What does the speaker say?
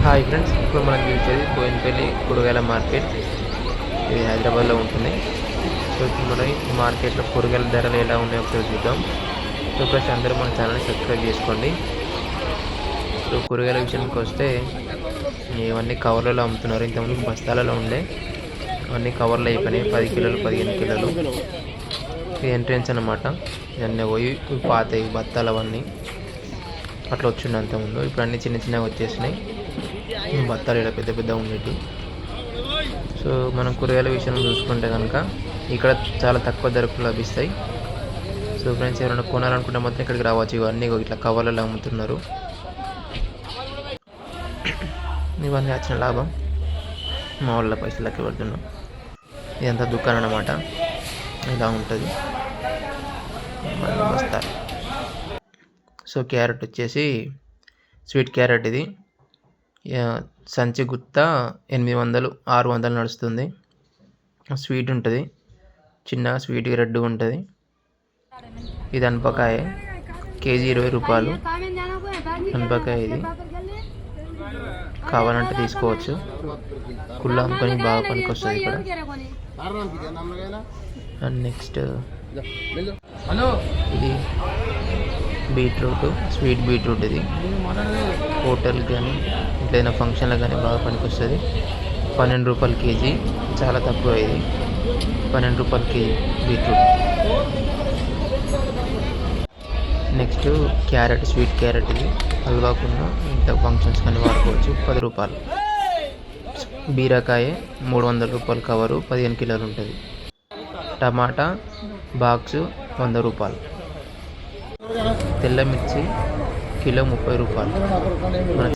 Hi friends, ఇప్పుడు మనం చూసేది బోయినపల్లి కూరగాయల మార్కెట్. ఇది హైదరాబాద్లో ఉంటుంది. సో ఇప్పుడు మనం ఈ మార్కెట్లో కూరగాయల ధరలు ఎలా ఉన్నాయో ఒకసారి చూద్దాం. సో ఫ్రెండ్స్, అందరూ మన ఛానల్ని సబ్స్క్రైబ్ చేసుకోండి. సో కూరగాయల విషయానికి వస్తే ఇవన్నీ కవర్లలో అమ్ముతున్నారు. ఇంతకుముందు బస్తాలలో ఉండే, అవన్నీ కవర్లు అయిపోయినాయి. 10 కిలోలు 15 కిలోలు. ఇది ఎంట్రెన్స్ అన్నమాట. ఇవన్నీ పోయి పాతాయి బత్తాలు అవన్నీ అట్లా వచ్చిండే అంతకుముందు. ఇప్పుడు అన్నీ చిన్న చిన్నగా వచ్చేసినాయి. బత్తాలు ఇలా పెద్ద పెద్ద ఉండేవి. సో మనం కూరగాయల విషయంలో చూసుకుంటే కనుక ఇక్కడ చాలా తక్కువ ధరకు లభిస్తాయి. సో ఫ్రెండ్స్, ఎవరైనా కొనాలనుకుంటే మాత్రం ఇక్కడికి రావచ్చు. ఇవన్నీ ఇట్లా కవర్లలో అమ్ముతున్నారు. ఇవన్నీ వచ్చిన లాభం మా వాళ్ళ పైసలకి పడుతున్నాం. ఇదంతా దుకాణం అన్నమాట. ఇలా ఉంటుంది బస్తాలు. సో క్యారెట్ వచ్చేసి స్వీట్ క్యారెట్. ఇది సంచి గుత్త 800 600 నడుస్తుంది. స్వీట్ ఉంటుంది, చిన్న స్వీట్ రెడ్గా ఉంటుంది. ఇది అనపకాయ, కేజీ 20 రూపాయలు. అనపకాయ ఇది కావాలంటే తీసుకోవచ్చు. కుళ్ళ అమ్ముకొని బాగా పనికి వస్తుంది ఇక్కడ. అండ్ నెక్స్ట్ ఇది బీట్రూట్, స్వీట్ బీట్రూట్. ఇది హోటల్ కానీ ఇంట్లైనా ఫంక్షన్లకు కానీ బాగా పనికి వస్తుంది. 12 రూపాయలు కేజీ, చాలా తక్కువ. ఇది 12 రూపాయలు KG beetroot. Next carrot, sweet carrot. ఇది హల్వాకున్న ఇంత ఫంక్షన్స్ కానీ వాడుకోవచ్చు. 10 రూపాయలు. బీరకాయ 300 రూపాయలు కవరు, 15 కిలోలు ఉంటుంది. టమాటా బాక్సు 100 రూపాయలు. తెల్ల మిర్చి కిలో 30 రూపాయలు. మన